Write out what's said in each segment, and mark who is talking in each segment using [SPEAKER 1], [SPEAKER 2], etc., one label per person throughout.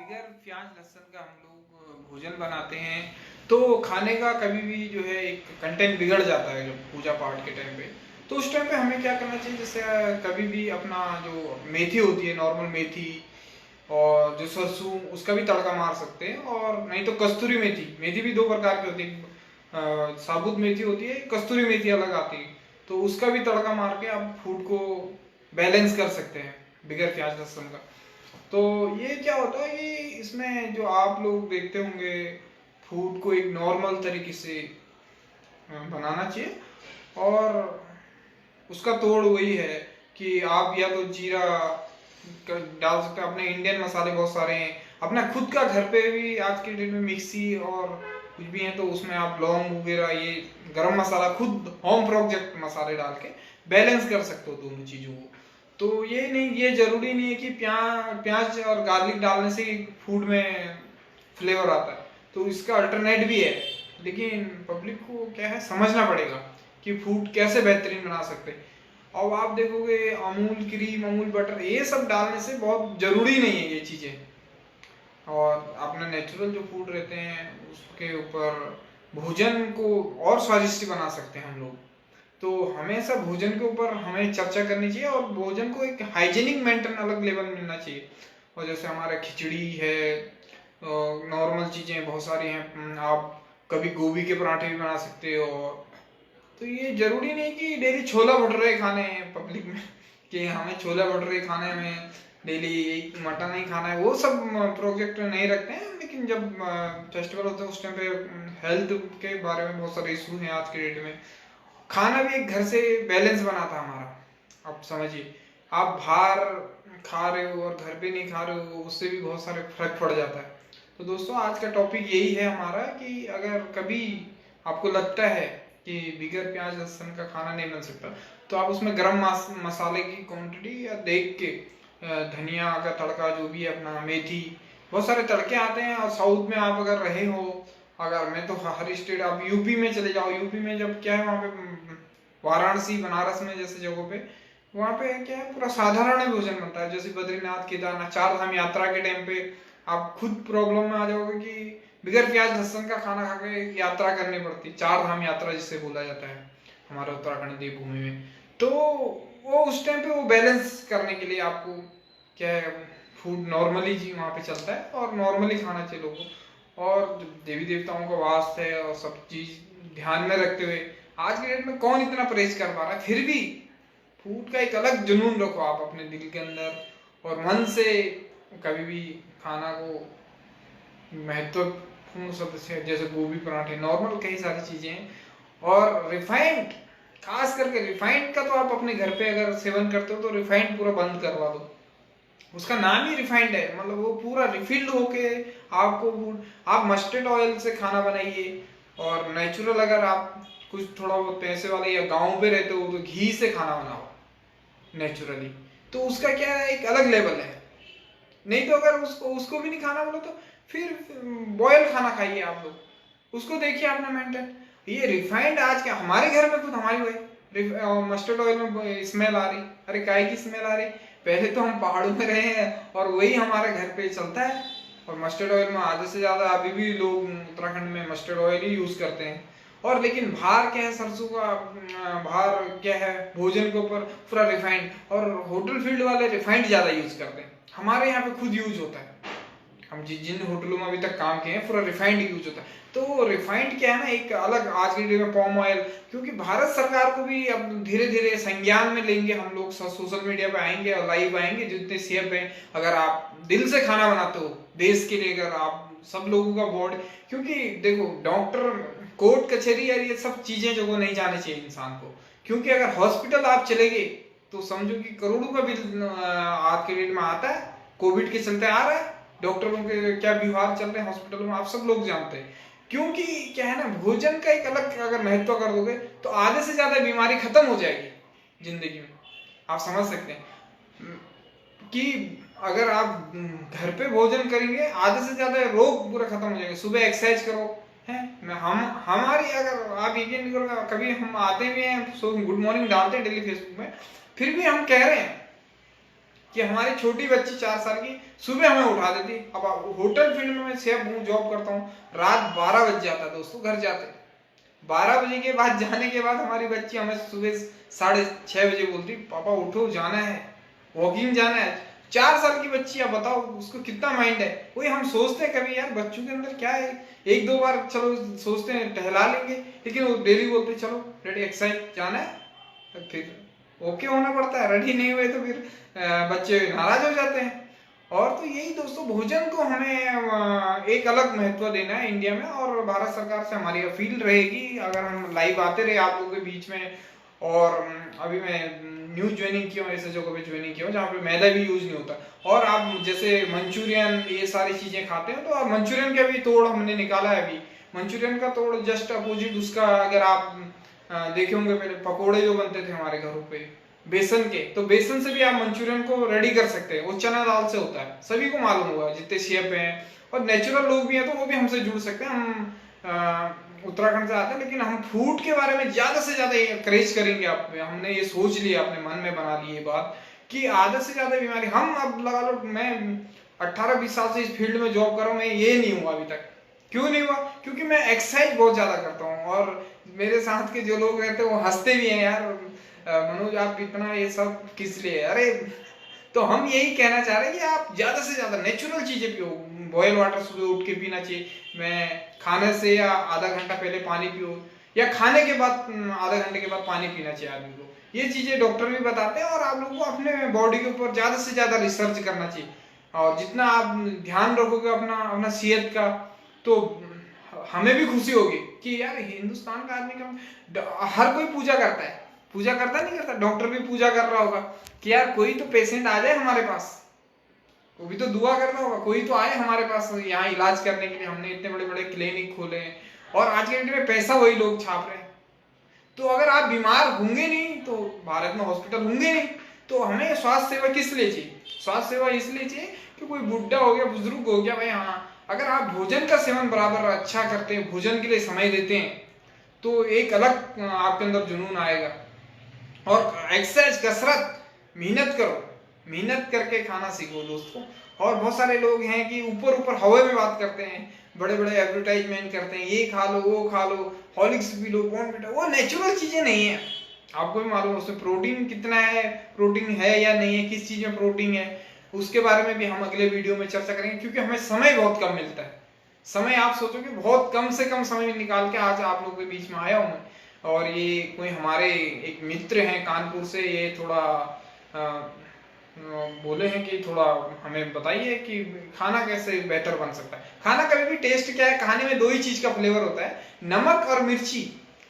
[SPEAKER 1] बगैर प्याज लहसुन का हम लोग भोजन बनाते हैं तो खाने का कभी भी जो है एक कंटेंट बिगड़ जाता है जब पूजा पाठ के टाइम पे। तो उस टाइम पे हमें क्या करना चाहिए, जैसे कभी भी अपना जो मेथी होती है, नॉर्मल मेथी, और जो सरसों, उसका भी तड़का मार सकते हैं। और नहीं तो कस्तूरी मेथी, मेथी भी दो प्रकार की होती है। साबुत मेथी होती है, कस्तूरी मेथी अलग आती है। तो उसका भी तड़का मार के आप फूड को बैलेंस कर सकते हैं बगैर प्याज लहसुन का। तो ये क्या होता है कि इसमें जो आप लोग देखते होंगे, फूड को एक नॉर्मल तरीके से बनाना चाहिए। और उसका तोड़ वही है कि आप या तो जीरा डाल सकते हैं, अपने इंडियन मसाले बहुत सारे हैं, अपना खुद का घर पे भी आज के डेट में मिक्सी और कुछ भी है, तो उसमें आप लौंग वगैरह, ये गरम मसाला खुद होम प्रोजेक्ट मसाले डाल के बैलेंस कर सकते हो दोनों चीजों को। तो ये नहीं, ये जरूरी नहीं है कि प्याज और गार्लिक डालने से फूड में फ्लेवर आता है। तो इसका अल्टरनेट भी है, लेकिन पब्लिक को क्या है, समझना पड़ेगा कि फूड कैसे बेहतरीन बना सकते हैं। अब आप देखोगे अमूल क्रीम, अमूल बटर, ये सब डालने से बहुत जरूरी नहीं है ये चीजें। और अपने नेचुरल जो फूड रहते हैं उसके ऊपर भोजन को और स्वादिष्ट बना सकते हैं हम लोग। तो हमेशा भोजन के ऊपर हमें चर्चा करनी चाहिए और भोजन को एक हाइजेनिक मेंटेन अलग लेवल मिलना चाहिए। और जैसे हमारा खिचड़ी है, नॉर्मल चीजें बहुत सारी हैं, आप कभी गोभी के पराठे भी बना सकते हो। तो ये जरूरी नहीं कि डेली छोला भटूरे खाने हैं पब्लिक में कि हमें छोला भटूरे खाने हैं, हमें डेली मटन नहीं खाना है, वो सब प्रोजेक्ट नहीं रखते हैं। लेकिन जब फेस्टिवल होता है उस टाइम पे हेल्थ के बारे में बहुत सारे इशू हैं आज के डेट में। खाना भी एक घर से बैलेंस बना था हमारा। आप समझिए, आप बाहर खा रहे हो और घर पे नहीं खा रहे हो, उससे भी बहुत सारे फर्क पड़ जाता है। तो दोस्तों, आज का टॉपिक यही है हमारा कि अगर कभी आपको लगता है कि बिगर प्याज लहसुन का खाना नहीं बन सकता, तो आप उसमें गरम मसाले की क्वांटिटी या देख के, धनिया का तड़का जो भी है, अपना मेथी, बहुत सारे तड़के आते हैं। और साउथ में आप अगर रहे हो, अगर मैं तो हर स्टेट, आप यूपी में चले जाओ, यूपी में जब क्या है वहाँ पे वाराणसी बनारस में जैसे जगहों पे, वहाँ पे क्या है, पूरा साधारण भोजन बनता है। जैसे बद्रीनाथ केदारनाथ चार धाम यात्रा के टाइम पे आप खुद प्रॉब्लम में आ जाओगे कि बिगर प्याज लहसुन का खाना खा के यात्रा करनी पड़ती, चार धाम यात्रा जिसे बोला जाता है हमारे उत्तराखंड देवभूमि में। तो वो उस टाइम पे वो बैलेंस करने के लिए आपको क्या है, फूड नॉर्मली जी वहाँ पे चलता है और नॉर्मली खाना चाहिए लोगों को। और देवी देवताओं का वास है और सब चीज ध्यान में रखते हुए आज के डेट में कौन इतना परहेज कर पा रहा है, फिर भी फूड का एक अलग जुनून रखो आप अपने दिल के अंदर और मन से। कभी भी खाना को महत्वपूर्ण शब्द से, जैसे गोभी पराठे, नॉर्मल कई सारी चीजें हैं। और रिफाइंड, खास करके रिफाइंड का तो आप अपने घर पे अगर सेवन करते हो तो रिफाइंड पूरा बंद करवा दो। उसका नाम ही रिफाइंड है, मतलब वो पूरा रिफिल्ड होके आपको आप मस्टर्ड ऑयल से खाना बनाइए। और नेचुरल, अगर आप कुछ थोड़ा बहुत पैसे वाले या गांव पे रहते हो तो घी से खाना बनाओ नेचुरली। तो उसका क्या है, एक अलग लेवल है। नहीं तो अगर उसको उसको भी नहीं खाना बोलो तो फिर बॉयल खाना खाइए आप लोग, उसको देखिए अपना मेंटेन। ये रिफाइंड आज क्या, हमारे घर में खुद हमारी वही मस्टर्ड ऑयल में स्मेल आ रही, अरे काय की स्मेल आ रही। पहले तो हम पहाड़ों में रहे हैं और वही हमारे घर पे चलता है। और मस्टर्ड ऑयल में आधे से ज्यादा अभी भी लोग उत्तराखंड में मस्टर्ड ऑयल ही यूज करते हैं। और लेकिन बाहर क्या है, सरसों का बाहर क्या है, भोजन के ऊपर पूरा रिफाइंड, और होटल फील्ड वाले रिफाइंड ज्यादा यूज करते हैं। हमारे यहाँ पे खुद यूज होता है, हम जिन होटलों में अभी तक काम किए हैं पूरा रिफाइंड यूज होता है। तो रिफाइंड क्या है ना, एक अलग आज के डेट में पॉम ऑयल, क्योंकि भारत सरकार को भी अब धीरे धीरे संज्ञान में लेंगे हम लोग, सोशल मीडिया पे आएंगे और लाइव आएंगे जितने शेफ हैं। अगर आप दिल से खाना बनाते हो देश के लिए, अगर आप सब लोगों का बॉडी, क्योंकि देखो डॉक्टर, कोर्ट कचहरी यार, ये सब चीजें जो वो नहीं जाने चाहिए इंसान को। क्योंकि अगर हॉस्पिटल आप चले गए तो समझो कि करोड़ों का बिल आज के डेट में आता है, कोविड के चलते आ रहा है। डॉक्टरों के क्या व्यवहार चल रहे हैं हॉस्पिटलों में, आप सब लोग जानते हैं। क्योंकि क्या है ना, भोजन का एक अलग अगर महत्व कर दोगे तो आधे से ज्यादा बीमारी खत्म हो जाएगी जिंदगी में। आप समझ सकते हैं कि अगर आप घर पे भोजन करेंगे आधे से ज्यादा रोग पूरा खत्म हो जाएंगे। सुबह एक्सरसाइज करो, है हम हमारी, अगर आप यकीन नहीं करोगे, कभी हम आते भी हैं, सो गुड मॉर्निंग डालते हैं डेली फेसबुक में, फिर भी हम कह रहे हैं कि हमारी छोटी बच्ची 4 साल की सुबह हमें उठा देती। अब होटल फील्ड में मैं शेफ हूँ, जॉब करता हूँ, रात 12 बज जाता है दोस्तों घर जाते। 12 बजे के बाद जाने के बाद हमारी बच्ची हमें सुबह 6:30 बजे बोलती, पापा उठो जाना है, वॉकिंग जाना है। 4 साल की बच्ची, आप बताओ उसको कितना माइंड है। वही हम सोचते हैं कभी यार बच्चों के अंदर क्या है, एक दो बार चलो सोचते हैं टहला लेंगे, लेकिन वो डेली बोलते चलो रेडी एक्सरसाइज जाना है, फिर ओके होना पड़ता है। रेडी नहीं हुए तो फिर बच्चे नाराज हो जाते हैं। और तो यही दोस्तों, भोजन को हमें एक अलग महत्व देना है इंडिया में, और भारत सरकार से हमारी अपील रहेगी अगर हम लाइव आते रहे आप लोगों के बीच में। और अभी मैं न्यूज ज्वाइनिंग किया हूँ ऐसे जगह पे ज्वाइनिंग किया हूँ जहाँ पे मैदा भी यूज नहीं होता। और आप जैसे मंचूरियन ये सारी चीजें खाते हैं, तो आप मंचूरियन का भी तोड़ हमने निकाला है अभी। मंचूरियन का तोड़ जस्ट अपोजिट उसका, अगर आप देखे होंगे पहले पकोड़े जो बनते थे हमारे घरों पे बेसन के, तो बेसन से भी आप मंचूरियन को रेडी कर सकते हैं। वो चना दाल से होता है, सभी को मालूम होगा जितने शेफ हैं, और नेचुरल लोग भी हैं तो वो भी हमसे जुड़ सकते हैं। हम उत्तराखंड से आते हैं, लेकिन हम फूड के बारे में ज्यादा से ज्यादा करेज करेंगे। आप हमने ये सोच लिया, अपने मन में बना ली ये बात कि आधे से ज्यादा बीमारी हम, अब लगा लो मैं 18-20 साल से इस फील्ड में जॉब कर रहा हूँ, मैं ये नहीं हुआ अभी तक। क्यों नहीं हुआ? क्योंकि मैं एक्सरसाइज बहुत ज्यादा करता हूँ, और मेरे साथ के जो लोग रहते हैं वो हंसते भी हैं, यार मनोज आप इतना ये सब किस लिए? अरे तो हम यही कहना चाह रहे हैं कि आप ज्यादा से ज्यादा नेचुरल चीजें पियो। बॉयल वाटर सुबह उठ के पीना चाहिए, मैं खाने से या आधा घंटा पहले पानी पियो, या खाने के बाद आधा घंटे के बाद पानी पीना चाहिए आदमी को। ये चीजें डॉक्टर भी बताते हैं, और आप लोगों को अपने बॉडी के ऊपर ज्यादा से ज्यादा रिसर्च करना चाहिए। और जितना आप ध्यान रखोगे अपना अपना सेहत का, तो हमें भी खुशी होगी कि यार हिंदुस्तान का आदमी का हर कोई पूजा करता है, पूजा करता नहीं करता, डॉक्टर भी पूजा कर रहा होगा कि यार कोई तो पेशेंट आ जाए हमारे पास, वो भी तो दुआ कर रहा होगा, कोई तो आए हमारे पास यहाँ इलाज करने के लिए। हमने इतने बड़े बड़े क्लिनिक खोले हैं, और आज के डेट में पैसा वही लोग छाप रहे हैं। तो अगर आप बीमार होंगे नहीं तो भारत में हॉस्पिटल होंगे नहीं, तो हमें स्वास्थ्य सेवा किस लिए चाहिए? स्वास्थ्य सेवा इसलिए चाहिए कि कोई बुढ़ा हो गया, बुजुर्ग हो गया, भाई हाँ अगर आप भोजन का सेवन बराबर अच्छा करते हैं, भोजन के लिए समय देते हैं, तो एक अलग आपके अंदर जुनून आएगा। और एक्सरसाइज, कसरत, मेहनत करो, मेहनत करके खाना सीखो दोस्तों। और बहुत सारे लोग हैं कि ऊपर ऊपर हवा में बात करते हैं, बड़े बड़े एडवर्टाइजमेंट करते हैं, ये खा लो वो खा लो, हॉर्लिक्स पी लो, बॉर्नविटा, वो नेचुरल चीजें नहीं है। आपको भी मालूम है उसमें प्रोटीन कितना है, प्रोटीन है या नहीं है, किस चीज में प्रोटीन है, उसके बारे में भी हम अगले वीडियो में चर्चा करेंगे। क्योंकि हमें समय बहुत कम मिलता है। समय आप सोचो कि बहुत कम से कम समय निकाल के आज आप लोगों के बीच में आया हूं मैं। और ये कोई हमारे एक मित्र हैं कानपुर से, ये थोड़ा बोले हैं कि थोड़ा हमें बताइए कि खाना कैसे बेहतर बन सकता है। खाना कभी भी टेस्ट क्या है, खाने में दो ही चीज का फ्लेवर होता है, नमक और मिर्ची।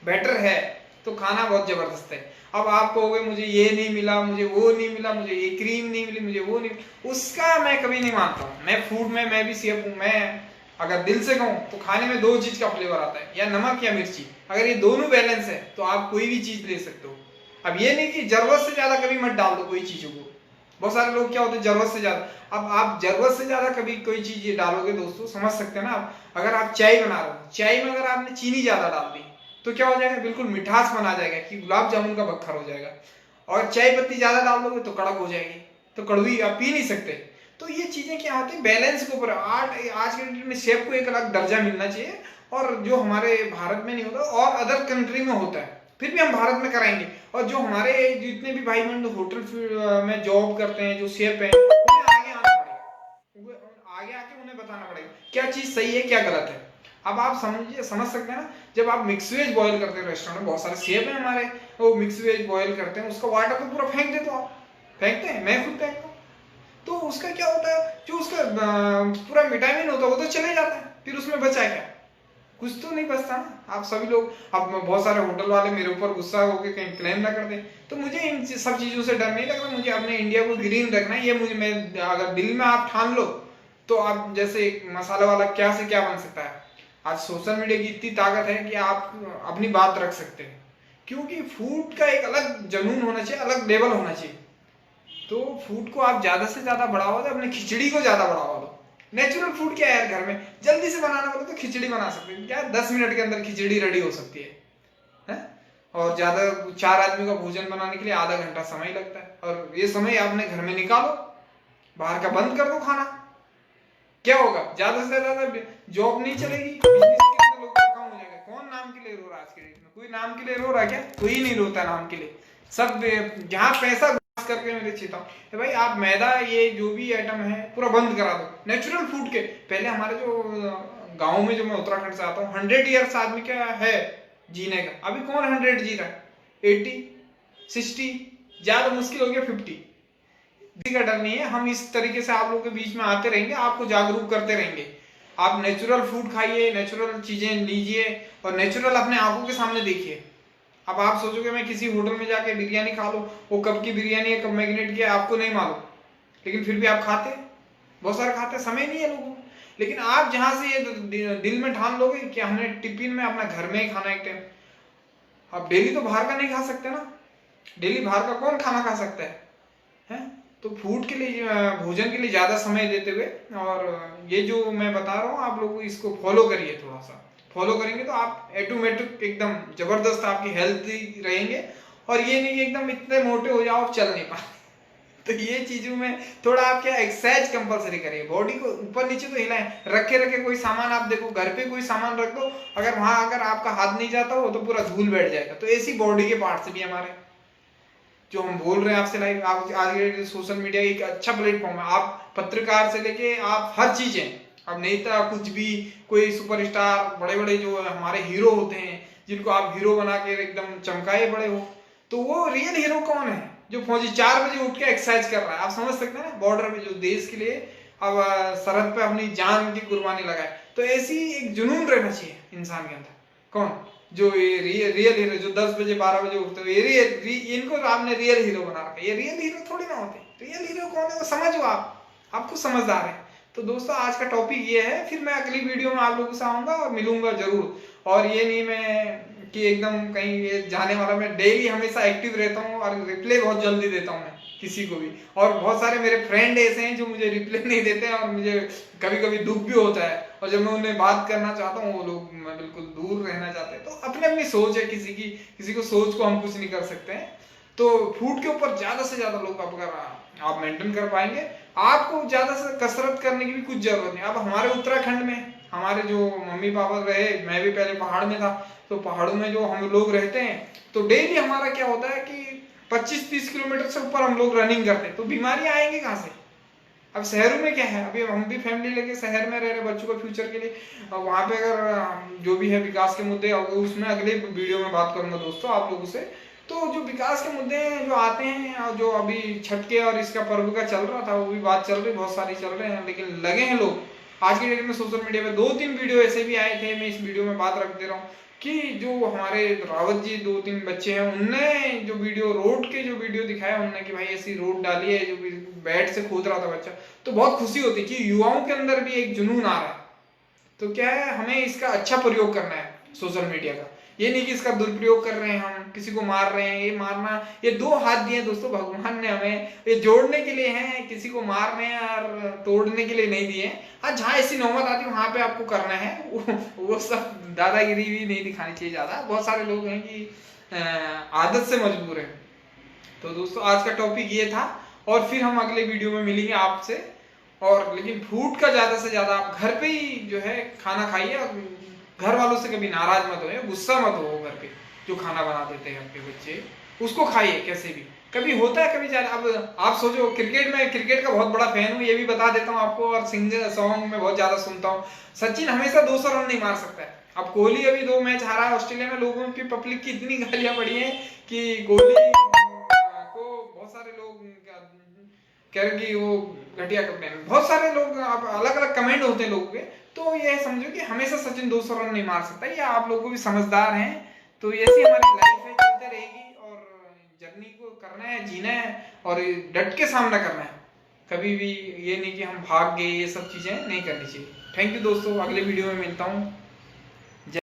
[SPEAKER 1] बेटर है तो खाना बहुत जबरदस्त है। अब आप कहोगे मुझे ये नहीं मिला, मुझे वो नहीं मिला, मुझे ये क्रीम नहीं मिली, मुझे वो नहीं, उसका मैं कभी नहीं मानता हूँ। मैं फूड में मैं भी सेफ हूँ। मैं अगर दिल से कहूँ तो खाने में दो चीज का फ्लेवर आता है, या नमक या मिर्ची। अगर ये दोनों बैलेंस है तो आप कोई भी चीज ले सकते हो। अब ये नहीं कि जरूरत से ज्यादा कभी मत डाल दो कोई चीजों को। बहुत सारे लोग क्या होते हैं जरूरत से ज्यादा, अब आप जरूरत से ज्यादा कभी कोई चीज डालोगे दोस्तों, समझ सकते हैं ना आप। अगर आप चाय बना रहे हो, चाय में अगर आपने चीनी ज्यादा डाल दी तो क्या हो जाएगा, बिल्कुल मिठास बना जाएगा कि गुलाब जामुन का बखर हो जाएगा। और चाय पत्ती ज्यादा डाल दोगे तो कड़क हो जाएगी, तो कड़वी आप पी नहीं सकते। तो ये चीजें क्या होती है, बैलेंस के ऊपर। आज के डेट में शेफ को एक अलग दर्जा मिलना चाहिए, और जो हमारे भारत में नहीं होता और अदर कंट्री में होता है, फिर भी हम भारत में कराएंगे। और जो हमारे जितने भी भाई बहन होटल में जॉब करते हैं, जो शेफ हैं, उन्हें आगे आना पड़ेगा, आगे आके उन्हें बताना पड़ेगा क्या चीज सही है क्या गलत है। अब आप समझ सकते हैं ना, जब आप मिक्स वेज बॉयल करते हैं रेस्टोरेंट में, बहुत सारे शेफ हैं हमारे, वो मिक्स वेज बॉयल करते हैं, उसका वाटर तो पूरा फेंक देते हो आप, फेंकते हैं, मैं खुद फेंकता हूँ। तो उसका क्या होता है, जो उसका पूरा विटामिन होता है वो तो चले जाता है, फिर उसमें बचा क्या, कुछ तो नहीं बचता ना। आप सभी लोग, अब बहुत सारे होटल वाले मेरे ऊपर गुस्सा होकर कहीं क्लेम ना कर दें, तो मुझे इन सब चीजों से डर नहीं लगता। मुझे अपने इंडिया को ग्रीन रखना है, ये मुझे, मैं अगर दिल में आप ठान लो तो आप जैसे मसाला वाला क्या से क्या बन सकता है। आज सोशल मीडिया की इतनी ताकत है कि आप अपनी बात रख सकते हैं, क्योंकि फूड का एक अलग जुनून होना चाहिए, अलग लेवल होना चाहिए। तो फूड को आप ज्यादा से ज्यादा बढ़ावा दो, अपने खिचड़ी को ज्यादा बढ़ावा दो। नेचुरल फूड क्या है यार, घर में जल्दी से बनाना बोलो तो खिचड़ी बना सकते हैं, क्या 10 मिनट के अंदर खिचड़ी रेडी हो सकती है? और ज्यादा 4 आदमी का भोजन बनाने के लिए आधा घंटा समय लगता है, और ये समय आपने घर में निकालो, बाहर का बंद कर दो खाना, क्या होगा? ज्यादा से ज्यादा जॉब नहीं चलेगी, बिजनेस कितने लोगों का कम हो जाएगा। कौन नाम के लिए रो रहा है आज के डेट में? कोई नाम के लिए रो रहा है क्या? कोई नहीं रोता नाम के लिए। सब जहाँ पैसा घुस करके मैं चाहता हूँ भाई आप मैदा ये जो भी आइटम है पूरा बंद करा दो। नेचुरल फूड के पहले हमारे जो गाँव में, जो मैं उत्तराखंड से आता हूँ, 100 ईयर्स आदमी क्या है जीने का, अभी कौन 100 जी रहा है? 80, 60, ज्यादा मुश्किल हो गया 50। किसी का डर नहीं है। हम इस तरीके से आप लोगों के बीच में आते रहेंगे, आपको जागरूक करते रहेंगे। आप नेचुरल फूड खाइए, नेचुरल चीजें लीजिए और नेचुरल अपने आंखों के सामने देखिए। अब आप सोचोगे मैं किसी होटल में जाके बिरयानी खा लो, वो कब की बिरयानी है, कब मैरिनेट किया, आपको नहीं मालूम, लेकिन फिर भी आप खाते, बहुत सारे खाते। समय नहीं है लोगों को। लेकिन आप जहां से ये दिल में ठान लोगे कि हमने टिफिन में अपना घर में ही खाना एक टाइम, आप डेली तो बाहर का नहीं खा सकते ना। डेली बाहर का कौन खाना खा सकता है? तो फूड के लिए, भोजन के लिए ज्यादा समय देते हुए, और ये जो मैं बता रहा हूँ आप लोग इसको फॉलो करिए। थोड़ा सा फॉलो करेंगे तो आप ऑटोमेटिक एकदम जबरदस्त आपकी हेल्थी रहेंगे। और ये नहीं कि एकदम इतने मोटे हो जाओ चल नहीं पाए। तो ये चीजों में थोड़ा आप क्या एक्सरसाइज कंपलसरी करिए, बॉडी को ऊपर नीचे तो हिलाएं। रखे रखे कोई सामान आप देखो, घर पे कोई सामान रख दो, अगर वहां अगर आपका हाथ नहीं जाता हो तो पूरा धूल बैठ जाएगा। तो ऐसी बॉडी के पार्ट्स भी हमारे जो हम बोल रहे हैं आपसे लाइव। आप आज सोशल मीडिया एक अच्छा प्लेटफॉर्म है। आप पत्रकार से लेके आप हर चीजें, अब नेता कुछ भी, कोई सुपरस्टार, बड़े बड़े जो हमारे हीरो होते हैं, जिनको आप हीरो बना के एकदम चमकाए बड़े हो, तो वो रियल हीरो कौन है? जो फौजी 4 बजे उठ के एक्सरसाइज कर रहा है। आप समझ सकते हैं ना, बॉर्डर पे जो देश के लिए अब सरहद पे अपनी जान की कुर्बानी लगाए। तो ऐसी एक जुनून रहना चाहिए इंसान के अंदर। कौन? जो ये रियल हीरो जो 10 बजे 12 बजे उठते हैं, इनको तो आपने रियल हीरो बना रखा है। ये रियल हीरो थोड़ी ना होते। रियल हीरो कौन है वो समझो आप खुद समझदार हैं। तो दोस्तों आज का टॉपिक ये है। फिर मैं अगली वीडियो में आप लोगों से आऊंगा और मिलूंगा जरूर। और ये नहीं मैं कि एकदम कहीं ये जाने वाला, मैं डेली हमेशा एक्टिव रहता हूँ और रिप्लाई बहुत जल्दी देता हूँ मैं किसी को भी। और बहुत सारे मेरे फ्रेंड ऐसे हैं जो मुझे रिप्लाई नहीं देते हैं और मुझे कभी कभी दुख भी होता है। और जब मैं उन्हें बात करना चाहता हूँ वो लोग मैं बिल्कुल दूर रहना चाहते हैं। तो अपनी अपनी सोच है किसी की, किसी को सोच को हम कुछ नहीं कर सकते हैं। तो फूड के ऊपर ज्यादा से ज्यादा लोग अगर आप मेंटेन कर पाएंगे, आपको ज्यादा से कसरत करने की भी कुछ जरूरत नहीं। अब हमारे उत्तराखंड में हमारे जो मम्मी पापा रहे, मैं भी पहले पहाड़ में था, तो पहाड़ों में जो हम लोग रहते हैं तो डेली हमारा क्या होता है कि 25-30 किलोमीटर से ऊपर हम लोग रनिंग करते हैं। तो बीमारियां आएंगी कहाँ से? अब शहरों में क्या है, अभी हम भी फैमिली लेके शहर में रह रहे बच्चों के फ्यूचर के लिए, वहां पे अगर जो भी है विकास के मुद्दे, उसमें अगले वीडियो में बात करूंगा दोस्तों आप लोगों से। तो जो विकास के मुद्दे जो आते हैं, जो अभी छठ के और इसका पर्व का चल रहा था, वो भी बात चल रही, बहुत सारी चल रहे हैं, लेकिन लगे हैं लोग आज की डेट में सोशल मीडिया पे। 2-3 वीडियो ऐसे भी आए थे, मैं इस वीडियो में बात रख दे रहा हूँ कि जो हमारे रावत जी 2-3 बच्चे हैं, उनने जो वीडियो रोड के जो वीडियो दिखाया उनने कि भाई ऐसी रोड डाली है, जो बेड से कूद रहा था बच्चा। तो बहुत खुशी होती है कि युवाओं के अंदर भी एक जुनून आ रहा है। तो क्या है, हमें इसका अच्छा प्रयोग करना है सोशल मीडिया का। ये नहीं कि इसका दुरुपयोग कर रहे हैं, हम किसी को मार रहे हैं। ये मारना, ये 2 हाथ दिए दोस्तों भगवान ने हमें, ये जोड़ने के लिए हैं, किसी को मारने और तोड़ने के लिए नहीं दिए। हाँ, जहाँ ऐसी नौबत आती है वहां पे आपको करना है। वो सब दादागिरी भी नहीं दिखानी चाहिए ज्यादा। बहुत सारे लोग हैं कि आदत से मजबूर है। तो दोस्तों आज का टॉपिक ये था, और फिर हम अगले वीडियो में मिलेंगे आपसे। और लेकिन फूड का ज्यादा से ज्यादा आप घर पे ही जो है खाना खाइए, और घर वालों से कभी नाराज मत हो, गुस्सा मत हो। घर पे जो खाना बना देते हैं आपके बच्चे, उसको खाइए कैसे भी। कभी होता है कभी ज्यादा। अब आप सोचो, क्रिकेट का बहुत बड़ा फैन हूँ, ये भी बता देता हूँ आपको। और सिंगर सॉन्ग में बहुत ज्यादा सुनता हूँ। सचिन हमेशा 200 रन नहीं मार सकता है। अब कोहली अभी 2 मैच हारा है ऑस्ट्रेलिया में, लोगों की पब्लिक की इतनी गालियां पड़ी हैं कि कोहली को बहुत सारे लोग कह रहे कि वो घटिया कैप्टन। बहुत सारे लोग अलग अलग कमेंट होते हैं लोगों के। तो ये समझो कि हमेशा सचिन 200 रन नहीं मार सकता। ये आप लोगों को भी समझदार हैं। तो ऐसी हमारी लाइफ है, चलते रहेगी। और जर्नी को करना है, जीना है, और डट के सामना करना है। कभी भी ये नहीं कि हम भाग गए, ये सब चीजें नहीं करनी चाहिए। थैंक यू दोस्तों, अगले वीडियो में मिलता हूँ।